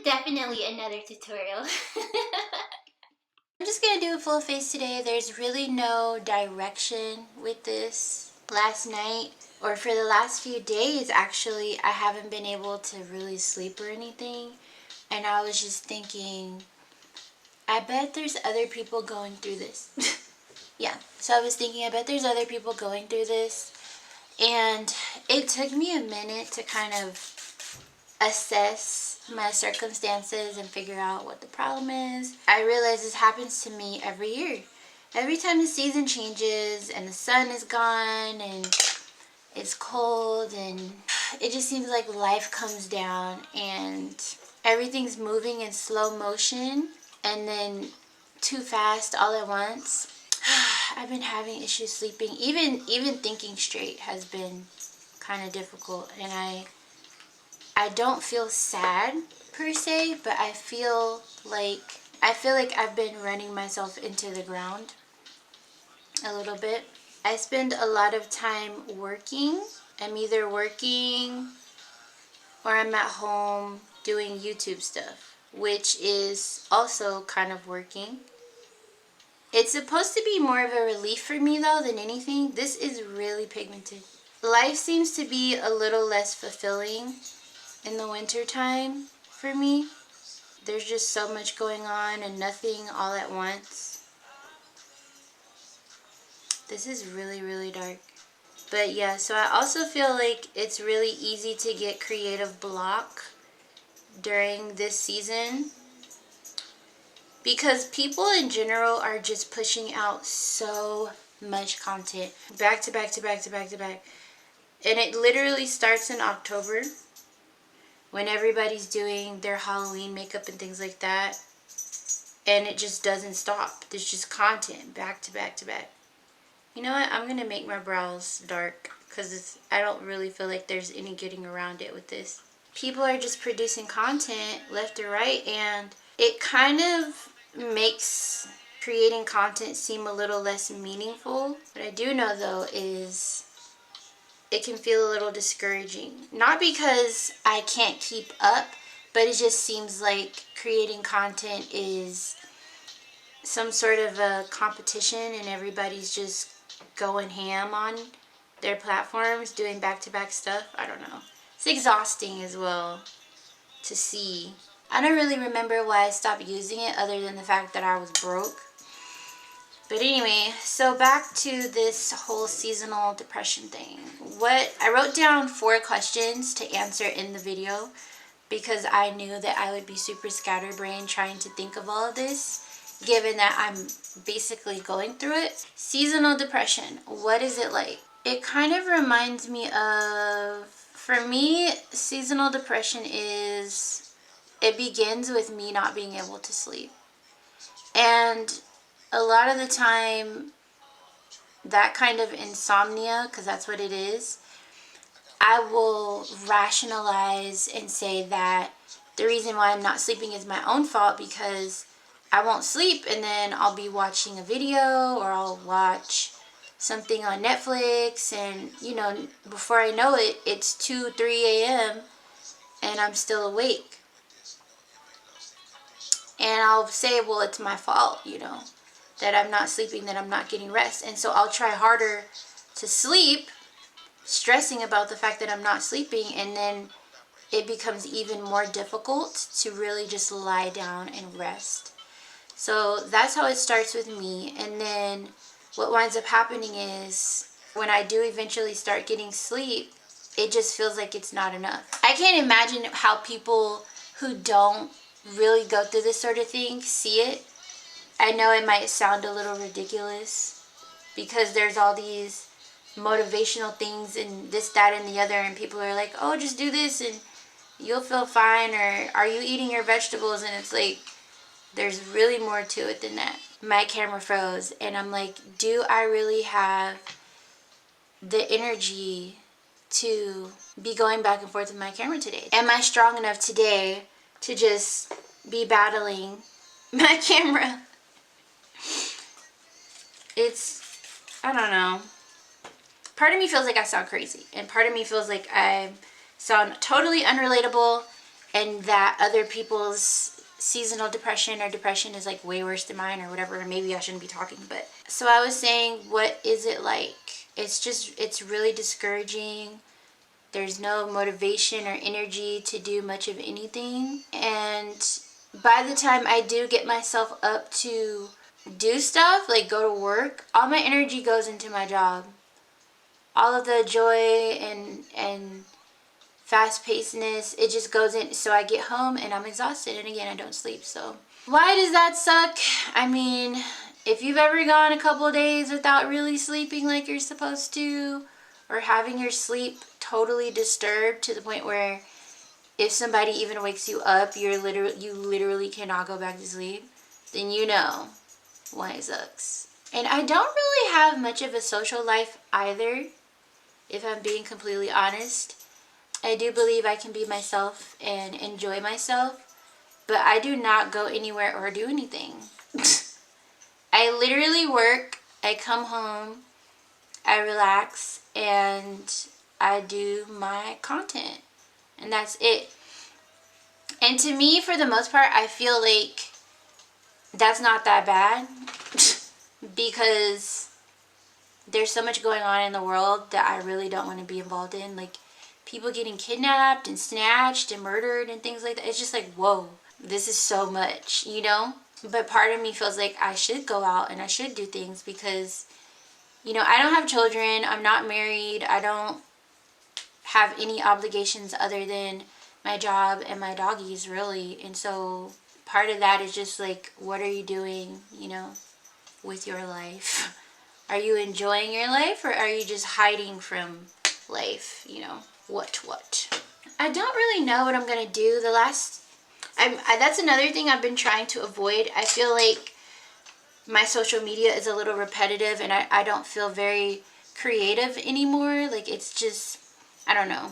Definitely another tutorial. I'm just gonna do a full face today. There's really no direction with this. Last night, or for the last few days actually, I haven't been able to really sleep or anything. And I was just thinking, I bet there's other people going through this. Yeah, so I was thinking, I bet there's other people going through this. And it took me a minute to kind of assess my circumstances and figure out what the problem is. I realize this happens to me every year. Every time the season changes and the sun is gone and it's cold and it just seems like life comes down and everything's moving in slow motion and then too fast all at once. I've been having issues sleeping. Even thinking straight has been kind of difficult, and I don't feel sad per se, but I feel like I've been running myself into the ground a little bit. I spend a lot of time working. I'm either working or I'm at home doing YouTube stuff, which is also kind of working. It's supposed to be more of a relief for me though than anything. This is really pigmented. Life seems to be a little less fulfilling in the winter time for me. There's just so much going on and nothing all at once. This is really, really dark. But yeah, so I also feel like it's really easy to get creative block during this season, because people in general are just pushing out so much content back to back to back to back to back. And it literally starts in October when everybody's doing their Halloween makeup and things like that. And it just doesn't stop. There's just content back to back to back. You know what? I'm going to make my brows dark because I don't really feel like there's any getting around it with this. People are just producing content left or right, and it kind of makes creating content seem a little less meaningful. What I do know though is it can feel a little discouraging. Not because I can't keep up, but it just seems like creating content is some sort of a competition and everybody's just going ham on their platforms doing back-to-back stuff. I don't know. It's exhausting as well to see. I don't really remember why I stopped using it other than the fact that I was broke. But anyway, so back to this whole seasonal depression thing. I wrote down 4 questions to answer in the video because I knew that I would be super scatterbrained trying to think of all of this, given that I'm basically going through it. Seasonal depression, what is it like? It kind of reminds me of, for me, seasonal depression it begins with me not being able to sleep. And a lot of the time, that kind of insomnia, because that's what it is, I will rationalize and say that the reason why I'm not sleeping is my own fault because I won't sleep and then I'll be watching a video or I'll watch something on Netflix and, you know, before I know it, it's 2, 3 a.m. and I'm still awake. And I'll say, well, it's my fault, you know, that I'm not sleeping, that I'm not getting rest. And so I'll try harder to sleep, stressing about the fact that I'm not sleeping, and then it becomes even more difficult to really just lie down and rest. So that's how it starts with me. And then what winds up happening is when I do eventually start getting sleep, it just feels like it's not enough. I can't imagine how people who don't really go through this sort of thing see it. I know it might sound a little ridiculous because there's all these motivational things and this, that, and the other, and people are like, oh, just do this and you'll feel fine, or are you eating your vegetables? And it's like, there's really more to it than that. My camera froze and I'm like, do I really have the energy to be going back and forth with my camera today? Am I strong enough today to just be battling my camera? I don't know. Part of me feels like I sound crazy, and part of me feels like I sound totally unrelatable and that other people's seasonal depression or depression is like way worse than mine or whatever. Maybe I shouldn't be talking, but so I was saying, what is it like? It's really discouraging. There's no motivation or energy to do much of anything. And by the time I do get myself up to do stuff, like go to work, all my energy goes into my job. All of the joy and fast-pacedness, it just goes in. So I get home and I'm exhausted, and again, I don't sleep. So why does that suck? I mean, if you've ever gone a couple of days without really sleeping like you're supposed to, or having your sleep totally disturbed to the point where if somebody even wakes you up, you literally cannot go back to sleep, then you know why it sucks. And I don't really have much of a social life either, if I'm being completely honest. I do believe I can be myself and enjoy myself, but I do not go anywhere or do anything. I literally work, I come home, I relax, and I do my content. And that's it. And to me, for the most part, I feel like that's not that bad because there's so much going on in the world that I really don't want to be involved in. Like, people getting kidnapped and snatched and murdered and things like that. It's just like, whoa, this is so much, you know? But part of me feels like I should go out and I should do things because, you know, I don't have children. I'm not married. I don't have any obligations other than my job and my doggies, really. And so part of that is just like, what are you doing, you know, with your life? Are you enjoying your life, or are you just hiding from life, you know? What? I don't really know what I'm going to do. That's another thing I've been trying to avoid. I feel like my social media is a little repetitive, and I don't feel very creative anymore. Like, it's just, I don't know.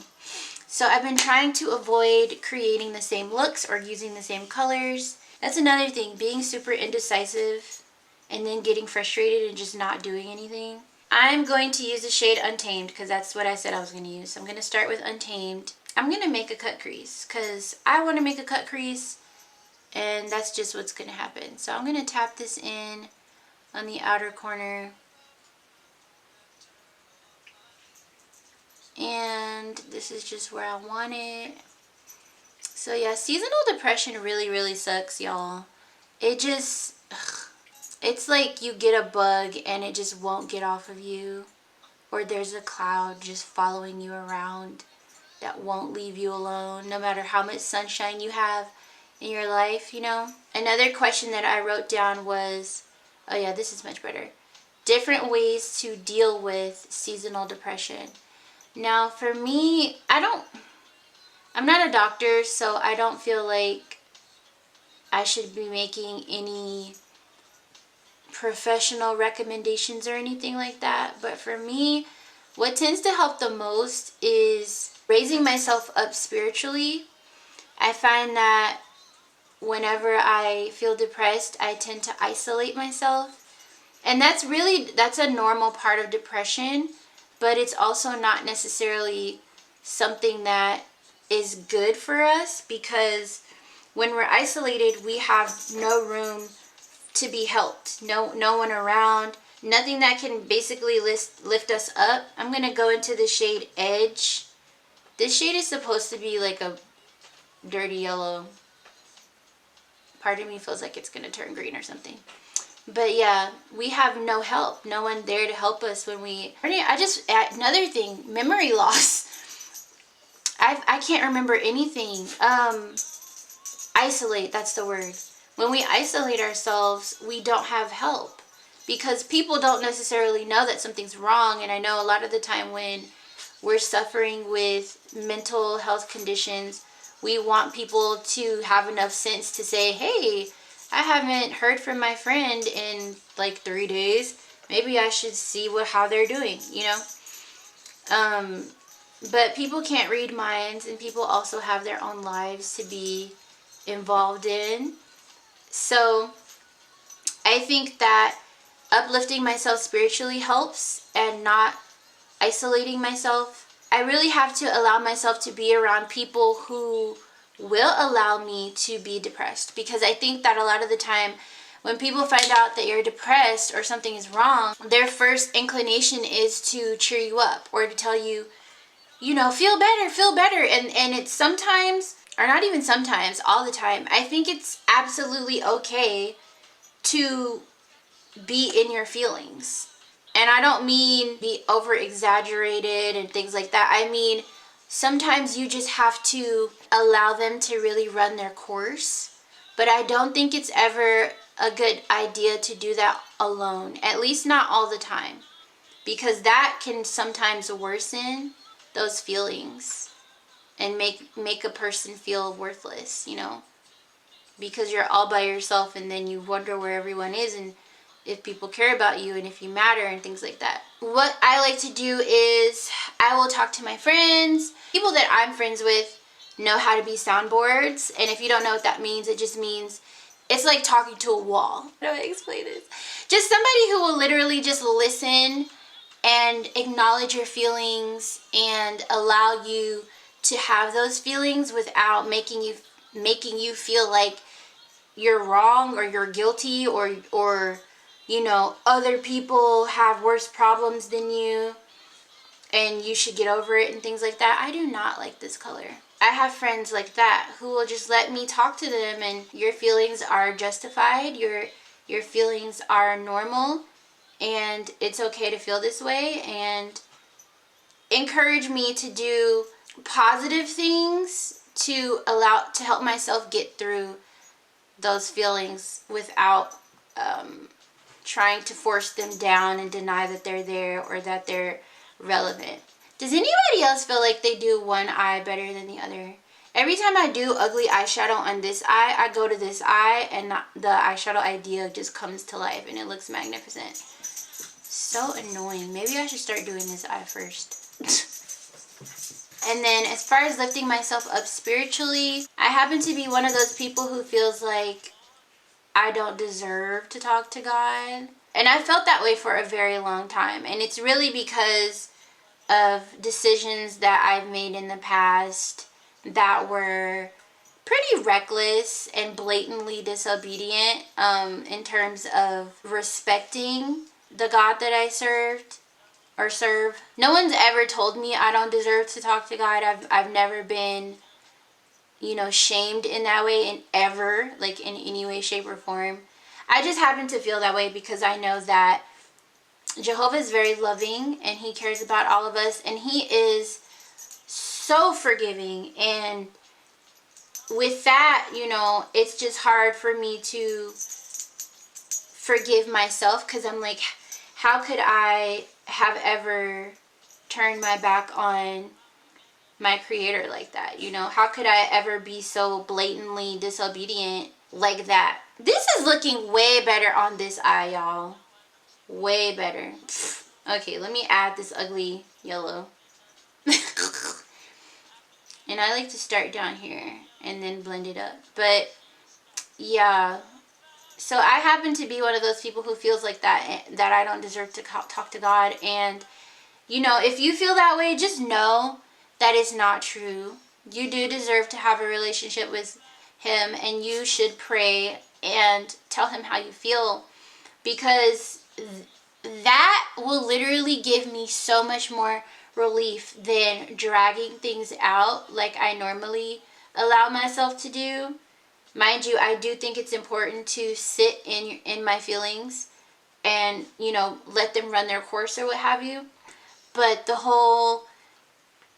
So I've been trying to avoid creating the same looks or using the same colors. That's another thing, being super indecisive and then getting frustrated and just not doing anything. I'm going to use the shade Untamed because that's what I said I was going to use. So I'm going to start with Untamed. I'm going to make a cut crease because I want to make a cut crease, and that's just what's going to happen. So I'm going to tap this in on the outer corner. And this is just where I want it. So yeah, seasonal depression really, really sucks, y'all. It just, it's like you get a bug and it just won't get off of you. Or there's a cloud just following you around that won't leave you alone, no matter how much sunshine you have in your life, you know? Another question that I wrote down was, oh yeah, this is much better. Different ways to deal with seasonal depression. Now, for me, I'm not a doctor, so I don't feel like I should be making any professional recommendations or anything like that. But for me, what tends to help the most is raising myself up spiritually. I find that whenever I feel depressed, I tend to isolate myself. And that's a normal part of depression, but it's also not necessarily something that is good for us, because when we're isolated, we have no room to be helped. No one around. Nothing that can basically lift us up. I'm going to go into the shade Edge. This shade is supposed to be like a dirty yellow. Part of me feels like it's going to turn green or something. But yeah, we have no help. No one there to help us when we... Another thing, memory loss. I can't remember anything. Isolate, that's the word. When we isolate ourselves, we don't have help. Because people don't necessarily know that something's wrong. And I know a lot of the time when we're suffering with mental health conditions, we want people to have enough sense to say, hey, I haven't heard from my friend in like 3 days. Maybe I should see how they're doing, you know? But people can't read minds, and people also have their own lives to be involved in. So I think that uplifting myself spiritually helps, and not isolating myself. I really have to allow myself to be around people who will allow me to be depressed. Because I think that a lot of the time when people find out that you're depressed or something is wrong, their first inclination is to cheer you up or to tell you, you know, feel better, feel better. And it's sometimes, or not even sometimes, all the time, I think it's absolutely okay to be in your feelings. And I don't mean be over exaggerated and things like that. I mean, sometimes you just have to allow them to really run their course. But I don't think it's ever a good idea to do that alone. At least not all the time. Because that can sometimes worsen those feelings and make a person feel worthless, you know. Because you're all by yourself and then you wonder where everyone is and if people care about you and if you matter and things like that. What I like to do is I will talk to my friends. People that I'm friends with know how to be soundboards. And if you don't know what that means, it just means it's like talking to a wall. How do I explain this? Just somebody who will literally just listen and acknowledge your feelings and allow you to have those feelings without making you feel like you're wrong or you're guilty or you know, other people have worse problems than you and you should get over it and things like that. I do not like this color. I have friends like that who will just let me talk to them, and your feelings are justified. Your feelings are normal, and it's okay to feel this way, and encourage me to do positive things to help myself get through those feelings without trying to force them down and deny that they're there or that they're relevant. Does anybody else feel like they do one eye better than the other? Every time I do ugly eyeshadow on this eye, I go to this eye and the eyeshadow idea just comes to life and it looks magnificent. So annoying. Maybe I should start doing this eye first. And then as far as lifting myself up spiritually, I happen to be one of those people who feels like I don't deserve to talk to God. And I felt that way for a very long time. And it's really because of decisions that I've made in the past that were pretty reckless and blatantly disobedient in terms of respecting the God that I served or serve. No one's ever told me I don't deserve to talk to God. I've never been, you know, shamed in that way in ever, like in any way, shape, or form. I just happen to feel that way because I know that Jehovah is very loving and he cares about all of us, and he is so forgiving. And with that, you know, it's just hard for me to forgive myself because I'm like, how could I have ever turned my back on my creator like that? You know, how could I ever be so blatantly disobedient like that? This is looking way better on this eye, y'all. Way better. Okay, let me add this ugly yellow. And I like to start down here and then blend it up. But yeah, so I happen to be one of those people who feels like that I don't deserve to talk to God. And you know, if you feel that way, just know that is not true. You do deserve to have a relationship with him, and you should pray and tell him how you feel, because that will literally give me so much more relief than dragging things out like I normally allow myself to do. Mind you, I do think it's important to sit in my feelings and, you know, let them run their course or what have you. But the whole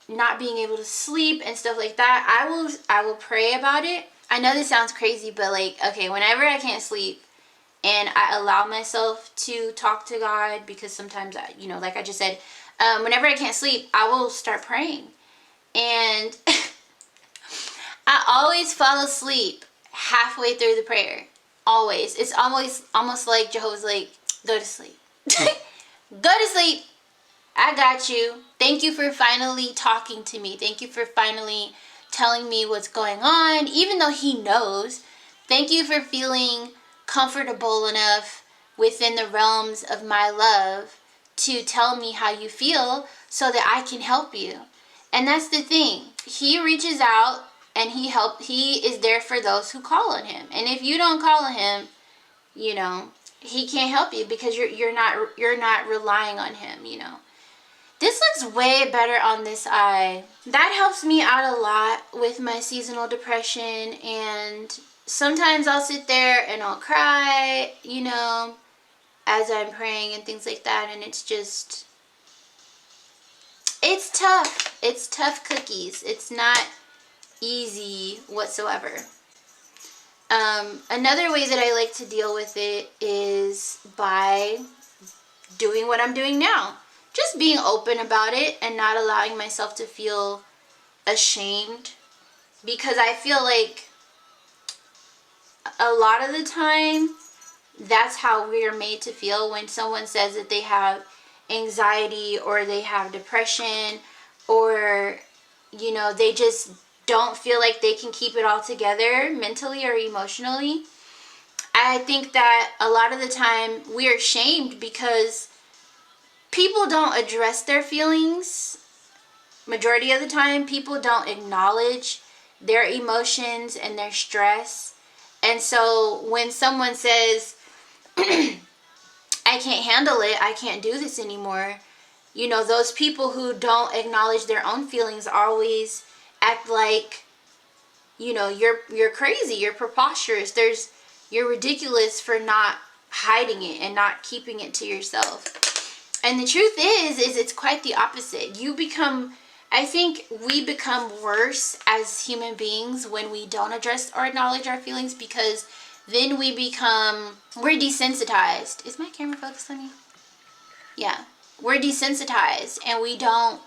not being able to sleep and stuff like that, I will pray about it. I know this sounds crazy, but like, okay, whenever I can't sleep and I allow myself to talk to God, because sometimes I, you know, like I just said, whenever I can't sleep, I will start praying. And I always fall asleep halfway through the prayer. Always. It's almost like Jehovah's like, go to sleep. Go to sleep. I got you. Thank you for finally talking to me. Thank you for finally telling me what's going on, even though he knows. Thank you for feeling comfortable enough within the realms of my love to tell me how you feel so that I can help you. And that's the thing. He reaches out and he is there for those who call on him. And if you don't call on him, you know, he can't help you because you're not relying on him, you know. This looks way better on this eye. That helps me out a lot with my seasonal depression, and sometimes I'll sit there and I'll cry, you know, as I'm praying and things like that, and it's just, it's tough. It's tough cookies. It's not easy whatsoever. Another way that I like to deal with it is by doing what I'm doing now. Just being open about it and not allowing myself to feel ashamed, because I feel like a lot of the time that's how we're made to feel when someone says that they have anxiety or they have depression, or, you know, they just don't feel like they can keep it all together mentally or emotionally. I think that a lot of the time we're shamed because people don't address their feelings. Majority of the time, people don't acknowledge their emotions and their stress. And so when someone says, I can't handle it, I can't do this anymore, you know, those people who don't acknowledge their own feelings always act like, you know, you're crazy, you're preposterous, you're ridiculous for not hiding it and not keeping it to yourself. And the truth is it's quite the opposite. I think we become worse as human beings when we don't address or acknowledge our feelings, because then we're desensitized. Is my camera focused on me? Yeah. We're desensitized, and we don't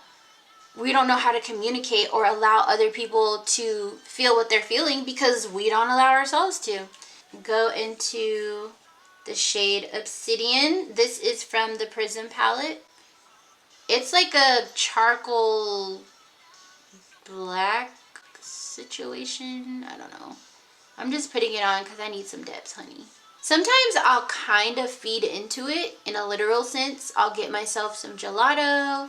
know how to communicate or allow other people to feel what they're feeling because we don't allow ourselves to. Go into the shade Obsidian. This is from the Prism palette. It's like a charcoal black situation. I don't know. I'm just putting it on because I need some depth, honey. Sometimes I'll kind of feed into it in a literal sense. I'll get myself some gelato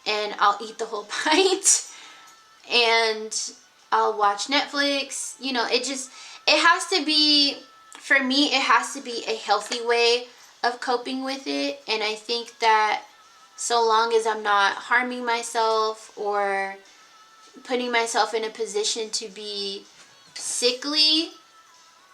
and I'll eat the whole pint and I'll watch Netflix. You know, it has to be, for me, it has to be a healthy way of coping with it. And I think that so long as I'm not harming myself or putting myself in a position to be sickly,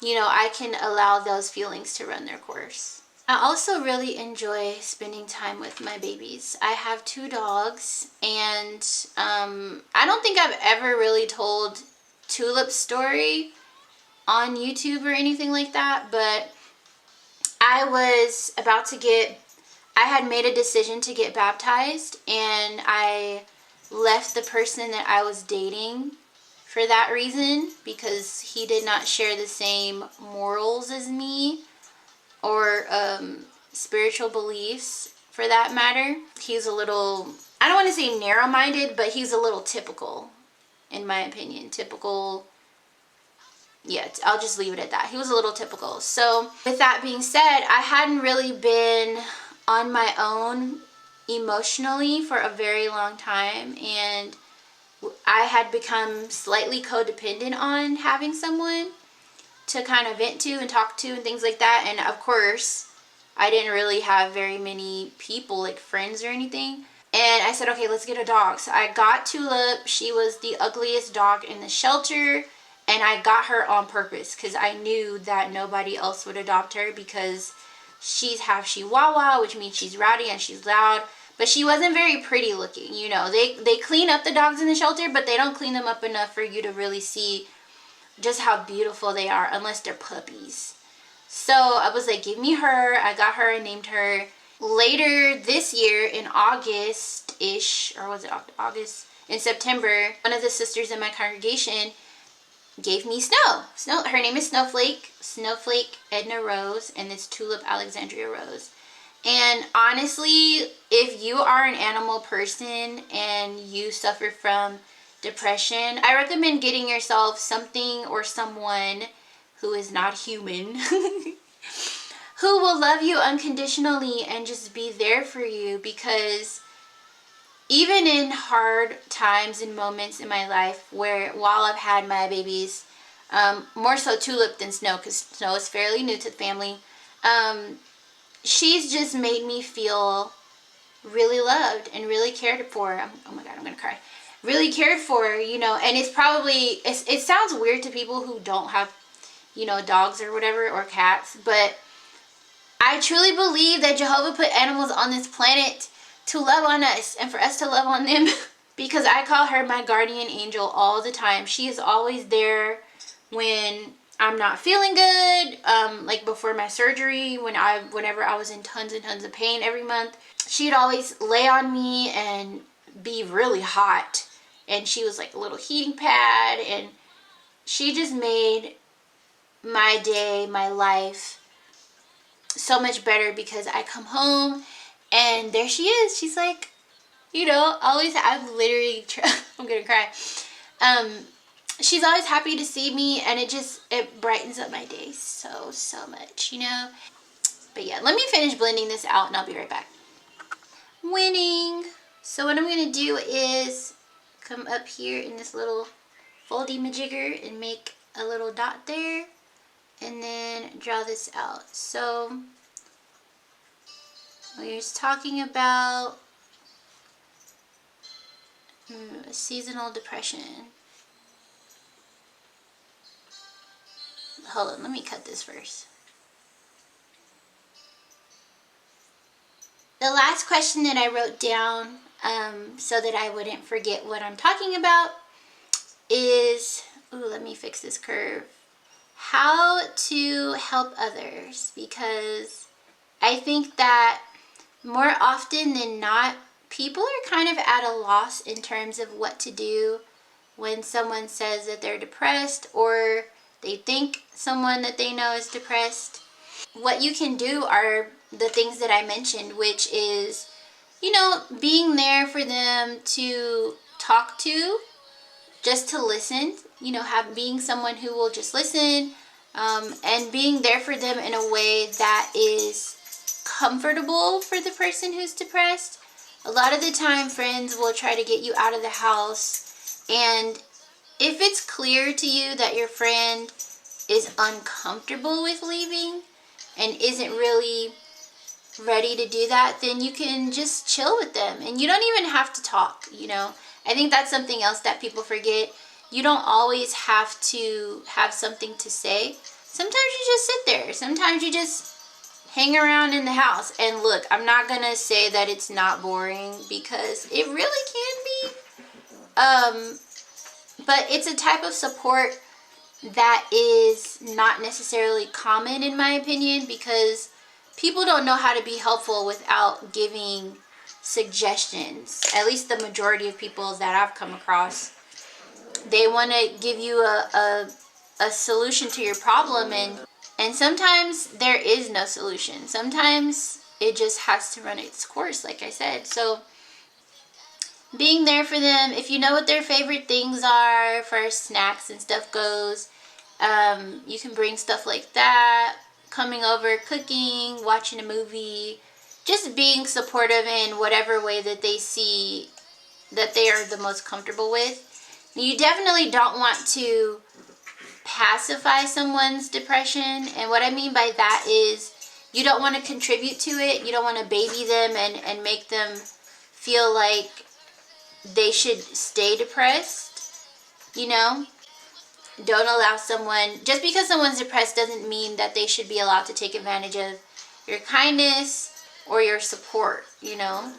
you know, I can allow those feelings to run their course. I also really enjoy spending time with my babies. I have 2 dogs, and I don't think I've ever really told Tulip's story on YouTube or anything like that, but I had made a decision to get baptized, and I left the person that I was dating for that reason, because he did not share the same morals as me or spiritual beliefs for that matter. He's a little, I don't want to say narrow-minded, but he's a little typical, in my opinion. Typical, yeah, I'll just leave it at that. He was a little typical. So with that being said, I hadn't really been on my own emotionally for a very long time, and I had become slightly codependent on having someone to kind of vent to and talk to and things like that. And of course, I didn't really have very many people, like friends or anything. And I said, okay, let's get a dog. So I got Tulip. She was the ugliest dog in the shelter, and I got her on purpose because I knew that nobody else would adopt her, because she's half Chihuahua, which means she's rowdy and she's loud. But she wasn't very pretty looking, you know. They clean up the dogs in the shelter, but they don't clean them up enough for you to really see just how beautiful they are, unless they're puppies. So I was like, give me her. I got her and named her. Later this year, in August-ish, or was it August? In September, one of the sisters in my congregation gave me Snow. Her name is Snowflake Edna Rose, and it's Tulip Alexandria Rose. And honestly, if you are an animal person and you suffer from depression, I recommend getting yourself something or someone who is not human, who will love you unconditionally and just be there for you. Because even in hard times and moments in my life where while I've had my babies, more so Tulip than Snow, because Snow is fairly new to the family, she's just made me feel really loved and really cared for. Oh my God, I'm gonna cry. Really cared for, you know, and it's probably, it sounds weird to people who don't have, you know, dogs or whatever, or cats, but I truly believe that Jehovah put animals on this planet to love on us and for us to love on them because I call her my guardian angel all the time. She is always there when I'm not feeling good, like before my surgery, whenever I was in tons and tons of pain every month. She'd always lay on me and be really hot, and she was like a little heating pad, and she just made my day, my life so much better because I come home and there she is. She's like, you know, always, I'm literally, I'm gonna cry. She's always happy to see me, and it brightens up my day so much, you know. But yeah, let me finish blending this out and I'll be right back. Winning. So what I'm gonna do is come up here in this little foldy majigger and make a little dot there, and then draw this out. So we're just talking about seasonal depression. Hold on, let me cut this first. The last question that I wrote down so that I wouldn't forget what I'm talking about is, ooh, let me fix this curve. How to help others, because I think that more often than not, people are kind of at a loss in terms of what to do when someone says that they're depressed or they think someone that they know is depressed. What you can do are the things that I mentioned, which is, you know, being there for them to talk to, just to listen, you know, being someone who will just listen, and being there for them in a way that is comfortable for the person who's depressed. A lot of the time, friends will try to get you out of the house, and if it's clear to you that your friend is uncomfortable with leaving and isn't really ready to do that, then you can just chill with them, and you don't even have to talk, you know. I think that's something else that people forget. You don't always have to have something to say. Sometimes you just sit there. Sometimes you just hang around in the house. And look, I'm not gonna say that it's not boring, because it really can be. But it's a type of support that is not necessarily common, in my opinion, because people don't know how to be helpful without giving suggestions. At least the majority of people that I've come across, they want to give you a solution to your problem, and sometimes there is no solution. Sometimes it just has to run its course, like I said. So being there for them, if you know what their favorite things are for snacks and stuff goes, you can bring stuff like that, coming over, cooking, watching a movie, just being supportive in whatever way that they see that they are the most comfortable with. You definitely don't want to pacify someone's depression, and what I mean by that is you don't want to contribute to it. You don't want to baby them and make them feel like they should stay depressed, you know. Don't allow someone, just because someone's depressed doesn't mean that they should be allowed to take advantage of your kindness or your support, you know.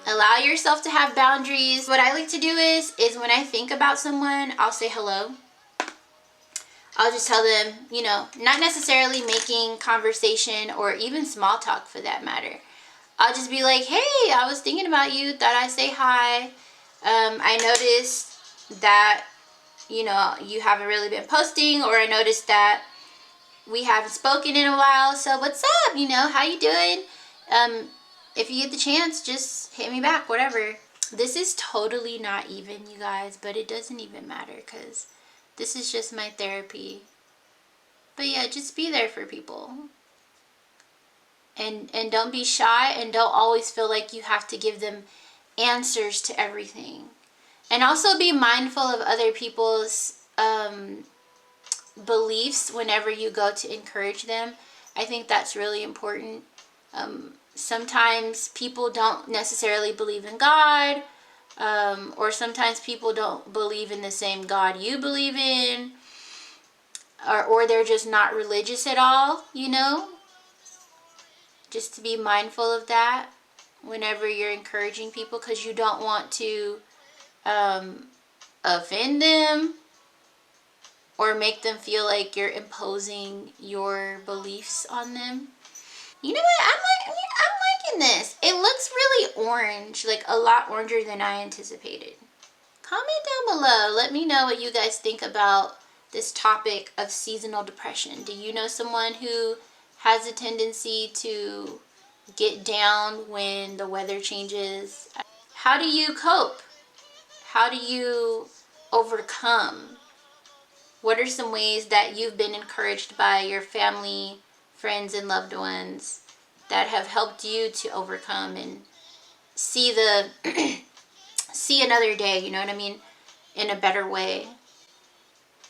Allow yourself to have boundaries. What I like to do is when I think about someone, I'll say hello. I'll just tell them, you know, not necessarily making conversation or even small talk for that matter. I'll just be like, hey, I was thinking about you, thought I'd say hi. I noticed that, you know, you haven't really been posting, or I noticed that we haven't spoken in a while, so what's up, you know, how you doing? If you get the chance, just hit me back, whatever. This is totally not even, you guys, but it doesn't even matter, because this is just my therapy. But yeah, just be there for people. And don't be shy, and don't always feel like you have to give them answers to everything. And also be mindful of other people's beliefs whenever you go to encourage them. I think that's really important. Sometimes people don't necessarily believe in God, or sometimes people don't believe in the same God you believe in, or they're just not religious at all, you know? Just to be mindful of that whenever you're encouraging people, because you don't want to offend them or make them feel like you're imposing your beliefs on them. You know what? I'm liking this. It looks really orange, like a lot oranger than I anticipated. Comment down below. Let me know what you guys think about this topic of seasonal depression. Do you know someone who has a tendency to get down when the weather changes? How do you cope? How do you overcome? What are some ways that you've been encouraged by your family, friends, and loved ones that have helped you to overcome and see see another day, you know what I mean, in a better way?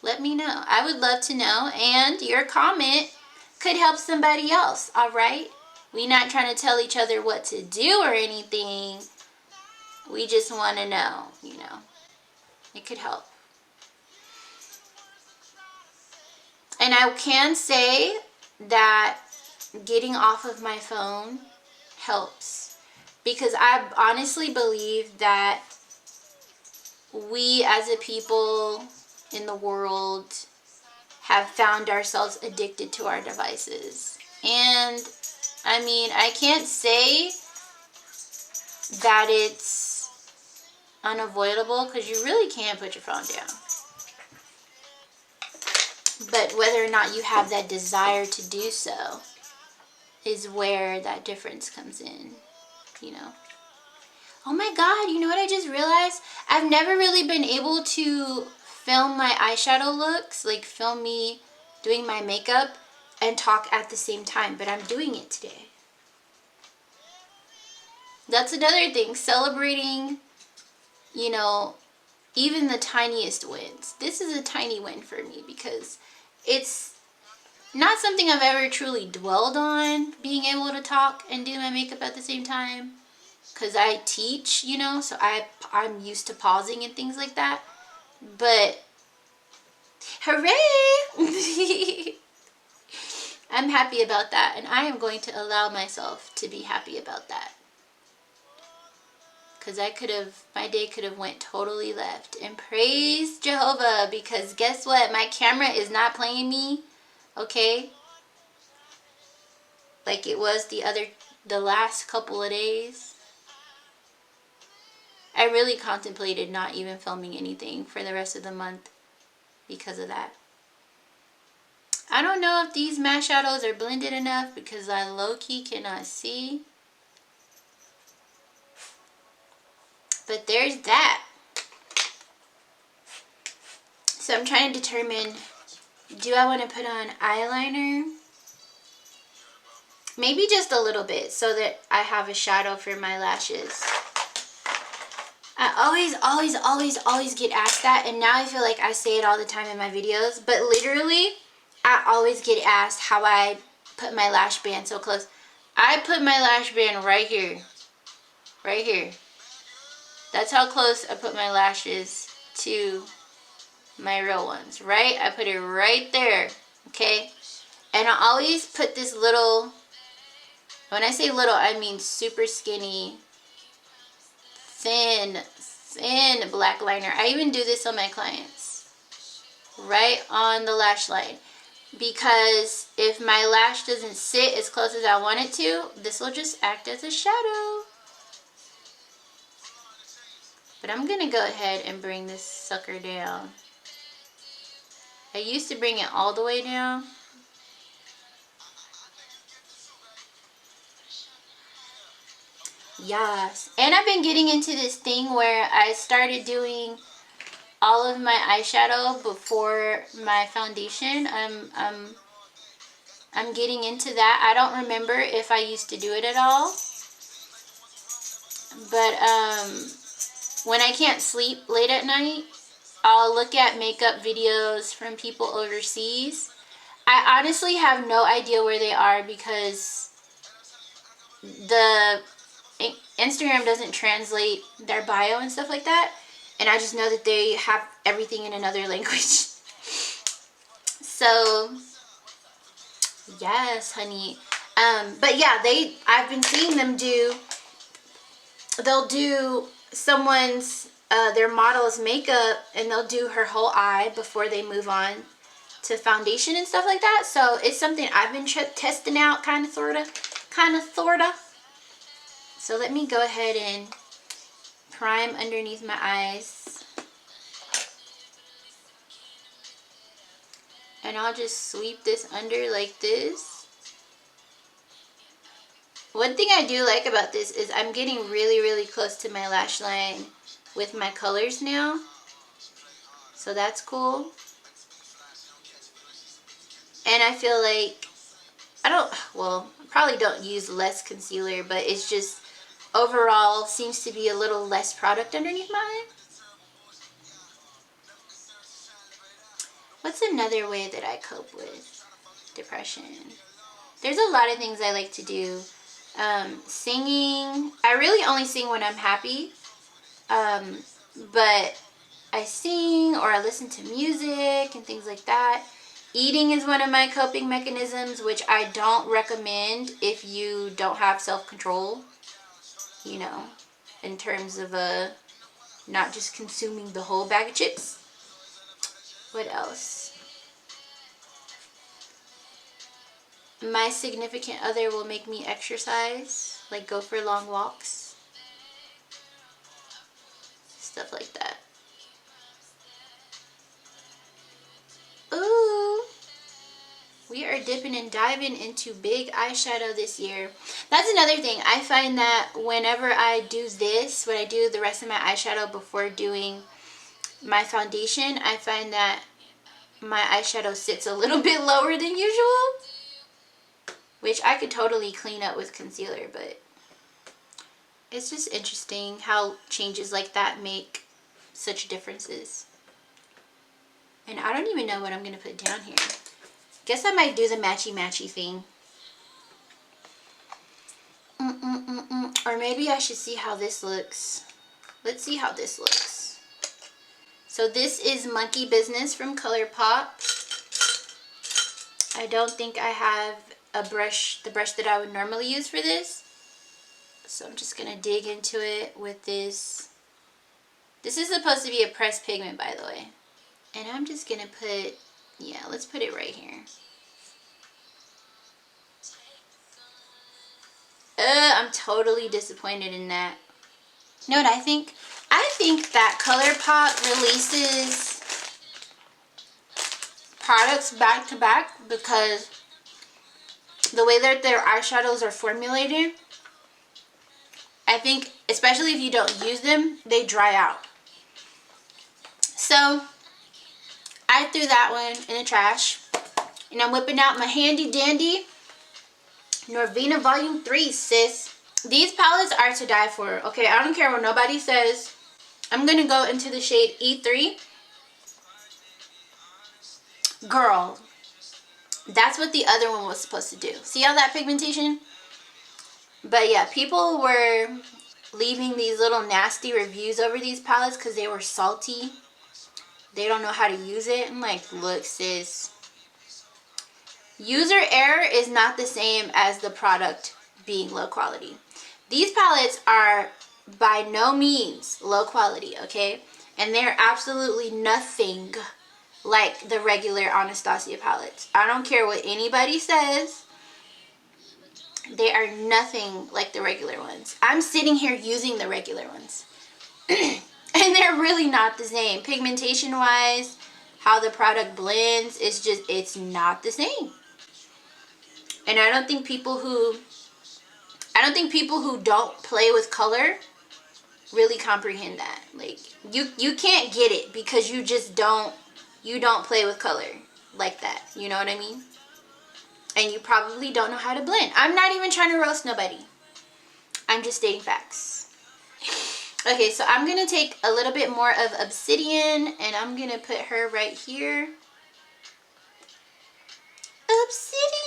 Let me know. I would love to know, and your comment could help somebody else, all right? We're not trying to tell each other what to do or anything. We just want to know, you know. It could help. And I can say that getting off of my phone helps, because I honestly believe that we as a people in the world have found ourselves addicted to our devices. And I mean, I can't say that it's unavoidable, because you really can't put your phone down. But whether or not you have that desire to do so is where that difference comes in, you know. Oh my god, you know what I just realized? I've never really been able to film my eyeshadow looks, like film me doing my makeup and talk at the same time, but I'm doing it today. That's another thing, celebrating, you know, even the tiniest wins. This is a tiny win for me, because it's not something I've ever truly dwelled on, being able to talk and do my makeup at the same time, because I teach, you know, so I'm used to pausing and things like that. But hooray! I'm happy about that, and I am going to allow myself to be happy about that, because my day could have went totally left. And praise Jehovah, because guess what? My camera is not playing me, okay? Like it was the last couple of days. I really contemplated not even filming anything for the rest of the month because of that. I don't know if these matte shadows are blended enough, because I low-key cannot see. But there's that. So I'm trying to determine, do I want to put on eyeliner? Maybe just a little bit, so that I have a shadow for my lashes. I always get asked that, and now I feel like I say it all the time in my videos, but literally, I always get asked how I put my lash band so close. I put my lash band right here. Right here. That's how close I put my lashes to my real ones, right? I put it right there, okay? And I always put this little, when I say little, I mean super skinny, thin black liner. I even do this on my clients, right on the lash line. Because if my lash doesn't sit as close as I want it to, this will just act as a shadow. But I'm going to go ahead and bring this sucker down. I used to bring it all the way down. Yes. And I've been getting into this thing where I started doing all of my eyeshadow before my foundation. I'm getting into that. I don't remember if I used to do it at all. But when I can't sleep late at night, I'll look at makeup videos from people overseas. I honestly have no idea where they are because the Instagram doesn't translate their bio and stuff like that. And I just know that they have everything in another language. So, yes, honey. But yeah, I've been seeing them they'll do someone's, their model's makeup, and they'll do her whole eye before they move on to foundation and stuff like that. So it's something I've been testing out, kind of, sorta. So let me go ahead and prime underneath my eyes. And I'll just sweep this under like this. One thing I do like about this is I'm getting really, really close to my lash line with my colors now. So that's cool. And I feel like, I probably don't use less concealer, but it's just overall seems to be a little less product underneath my eye. What's another way that I cope with depression? There's a lot of things I like to do. Singing. I really only sing when I'm happy. But I sing or I listen to music and things like that. Eating is one of my coping mechanisms, which I don't recommend if you don't have self-control, you know, in terms of not just consuming the whole bag of chips. What else? My significant other will make me exercise, like go for long walks, stuff like that. Ooh, we are dipping and diving into big eyeshadow this year. That's another thing. I find that whenever I do this, when I do the rest of my eyeshadow before doing my foundation, I find that my eyeshadow sits a little bit lower than usual, which I could totally clean up with concealer, but it's just interesting how changes like that make such differences. And I don't even know what I'm going to put down here. Guess I might do the matchy-matchy thing. Or maybe I should see how this looks. Let's see how this looks. So this is Monkey Business from ColourPop. I don't think I have a brush, the brush that I would normally use for this. So I'm just going to dig into it with this. This is supposed to be a pressed pigment, by the way. And I'm just going to put, yeah, let's put it right here. I'm totally disappointed in that. You know what I think? I think that ColourPop releases products back to back because the way that their eyeshadows are formulated, I think, especially if you don't use them, they dry out. So I threw that one in the trash, and I'm whipping out my handy dandy Norvina Volume 3, sis. These palettes are to die for. Okay, I don't care what nobody says. I'm going to go into the shade E3. Girl, that's what the other one was supposed to do. See all that pigmentation? But yeah, people were leaving these little nasty reviews over these palettes because they were salty. They don't know how to use it. I'm like, look, sis. User error is not the same as the product being low quality. These palettes are by no means low quality, okay? And they're absolutely nothing like the regular Anastasia palettes. I don't care what anybody says. They are nothing like the regular ones. I'm sitting here using the regular ones. And they're really not the same. Pigmentation wise, how the product blends, it's not the same. And I don't think people who don't play with color really comprehend that. Like, you can't get it because you don't play with color like that. You know what I mean? And you probably don't know how to blend. I'm not even trying to roast nobody. I'm just stating facts. Okay, so I'm going to take a little bit more of Obsidian and I'm going to put her right here. Obsidian.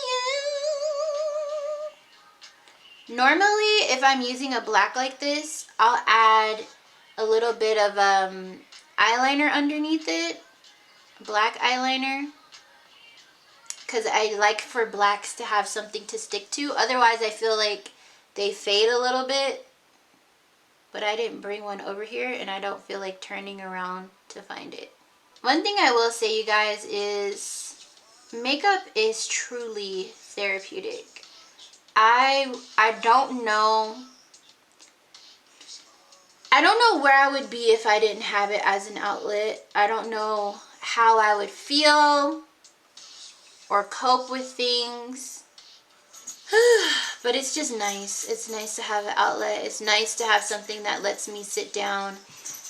Normally, if I'm using a black like this, I'll add a little bit of eyeliner underneath it. Black eyeliner. Because I like for blacks to have something to stick to. Otherwise, I feel like they fade a little bit. But I didn't bring one over here and I don't feel like turning around to find it. One thing I will say, you guys, is makeup is truly therapeutic. I don't know where I would be if I didn't have it as an outlet. I don't know how I would feel or cope with things. But it's just nice. It's nice to have an outlet. It's nice to have something that lets me sit down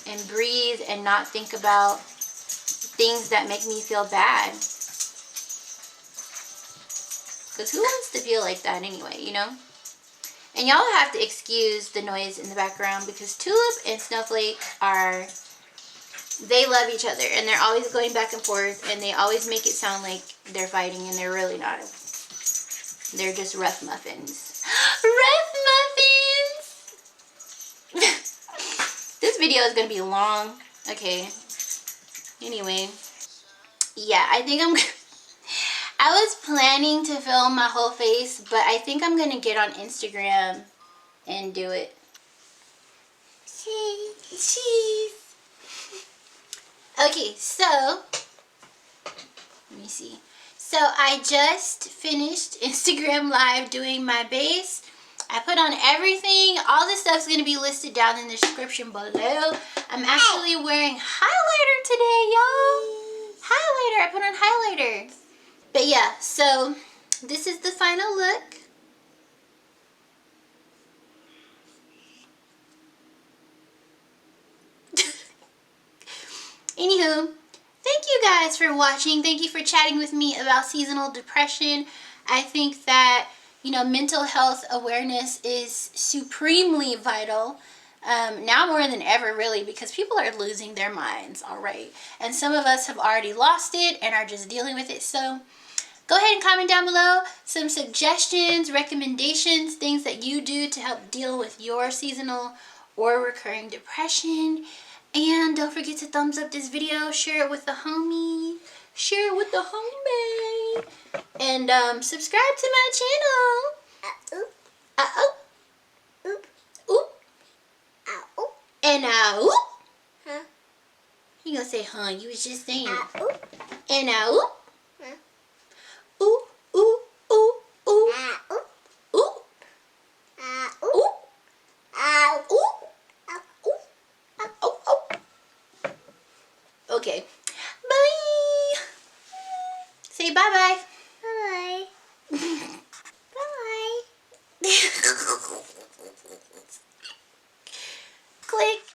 and breathe and not think about things that make me feel bad. Because who wants to feel like that anyway, you know? And y'all have to excuse the noise in the background because Tulip and Snowflake they love each other. And they're always going back and forth. And they always make it sound like they're fighting and they're really not. They're just rough muffins. Rough muffins! This video is going to be long. Okay. Anyway. Yeah, I think I was planning to film my whole face, but I think I'm going to get on Instagram and do it. Cheese. Okay, so, let me see. So I just finished Instagram Live doing my base. I put on everything. All this stuff's going to be listed down in the description below. I'm actually wearing highlighter today, y'all. Highlighter. I put on highlighter. But yeah, so this is the final look. Anywho, thank you guys for watching. Thank you for chatting with me about seasonal depression. I think that, you know, mental health awareness is supremely vital. Now more than ever, really, because people are losing their minds, all right? And some of us have already lost it and are just dealing with it. So go ahead and comment down below some suggestions, recommendations, things that you do to help deal with your seasonal or recurring depression. And don't forget to thumbs up this video, share it with the homie, share it with the homie, and subscribe to my channel. Oop. Oop. Oop. And oop. Huh? You gonna say, huh? You was just saying. Oop. And oop. Huh? Ooh, ooh, ooh, ooh. Oop. Oop. Oop. Oop. Okay. Bye. Say bye-bye. Bye. Bye. Click.